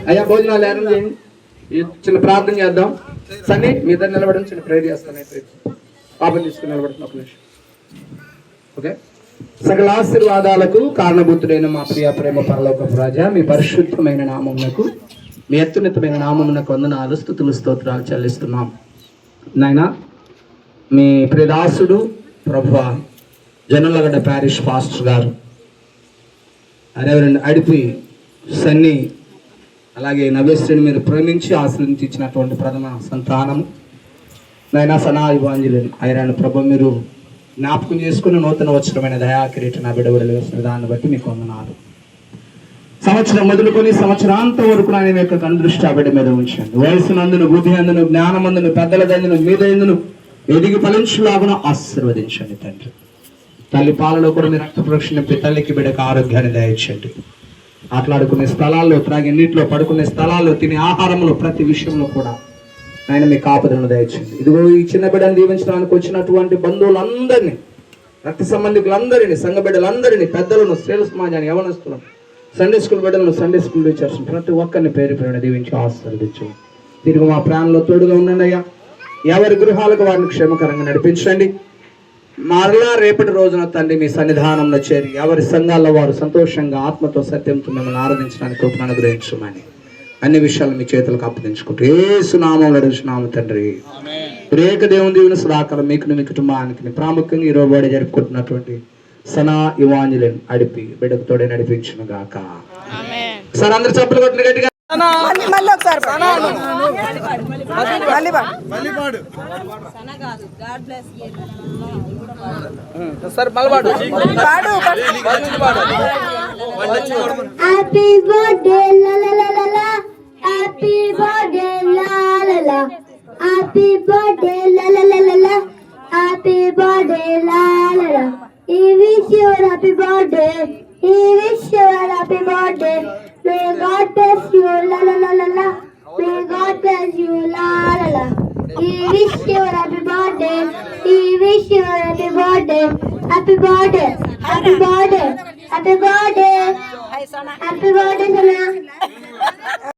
అయ్యా భోజనాలు అరేంజ్ చేయండి. చిన్న ప్రార్థన చేద్దాం. సన్నీ మీ ఇద్దరు నిలబడడం చిన్న ప్రేయర్ చేస్తాను. పాపం తీసుకుని నిలబడుతున్నా. ఓకే. సకల ఆశీర్వాదాలకు కారణభూతుడైన మా ప్రియ ప్రేమ పరలోకపు రాజా, మీ పరిశుద్ధమైన నామమునకు, మీ అత్యున్నతమైన నామమునకు వందనాలు స్తుతులు స్తోత్రాలు చెల్లిస్తున్నాం. నాయన మీ ప్రియదాసుడు ప్రభువా జొన్నలగడ్డ ప్యారిష్ పాస్టర్ గారు, రెవరెండ్ అడిపి సన్నీ, అలాగే నవేశ్వరిని మీరు ప్రేమించి ఆశ్రయించి ఇచ్చినటువంటి ప్రథమ సంతానము నాయన సనా ఇవాంజలిని ఐరాను ప్రభు మీరు జ్ఞాపకం చేసుకుని నూతన వచనమైన దయాకిరీట నా బిడవడలు వేసిన దాన్ని బట్టి మీకు వందనాలు. సంవత్సరం మొదలుకొని సంవత్సరాంతం వరకు నా యొక్క కనుదృష్టి ఆ బిడ్డ మీద ఉంచండి. వయసునందును, బుద్ధి అందును, జ్ఞానమందును, పెద్దల దందును, మీద ఎందును ఎదిగి ఫలించులాగున ఆశీర్వదించండి తండ్రి. తల్లి పాలలో కూడా మీరు రక్త ప్రోక్షణ తల్లికి బిడ్డకు ఆరోగ్యాన్ని దయచేయండి. ఆటలాడుకునే స్థలాల్లో, త్రాగే నీటిలో, పడుకునే స్థలాల్లో, తినే ఆహారంలో, ప్రతి విషయంలో కూడా ఆయన మీ కాపుదలను దయచేయండి. ఇదిగో ఈ చిన్న బిడ్డను దీవించడానికి వచ్చినటువంటి బంధువులందరినీ, రక్త సంబంధికులందరినీ, సంఘ బిడ్డలందరినీ, పెద్దలను, స్త్రీల సమాజాన్ని, యవనస్తులను, సండే స్కూల్ బిడ్డలను, సండే స్కూల్ టీచర్స్ ప్రతి ఒక్కరిని పేరు పేరున దీవించి ఆశీర్వదించు. తిరిగి మా ప్రాణంలో తోడుగా ఉండండి అయ్యా. ఎవరి గృహాలకు వారిని క్షేమకరంగా నడిపించండి. మరలా రేపటి రోజున తండ్రి మీ సన్నిధానంలో చేరి ఎవరి సంఘాల్లో వారు సంతోషంగా ఆత్మతో సత్యంతో మిమ్మల్ని ఆరాధించడానికి కృపను అనుగ్రహించమని అన్ని విషయాలు మీ చేతులకు అప్పగించుకుంటూ యేసు నామములో అడుగుచున్నాము తండ్రి. రేక దేవుని దీవెన సదాకాలం మీకు మీ కుటుంబానికి ప్రాముఖ్యంగా ఈ రోజు జరుపుకుంటున్నటువంటి సనా ఇవాంజలిన్ అడిపి బిడ్డకు తోడే నడిపించును గాక. సార్ అందరు చప్పలు కొట్టిన గట్టిగా happy birthday law law law law, happy birthday law law law, happy Happy birthday, la la la la la. Happy birthday, la la la. We wish you a happy birthday. We wish you a happy birthday. May God bless you, la la la la la. May God bless you, la la la. We wish you a happy birthday. We wish you a happy birthday. Happy birthday. Happy birthday. Happy birthday. Happy birthday, Sana.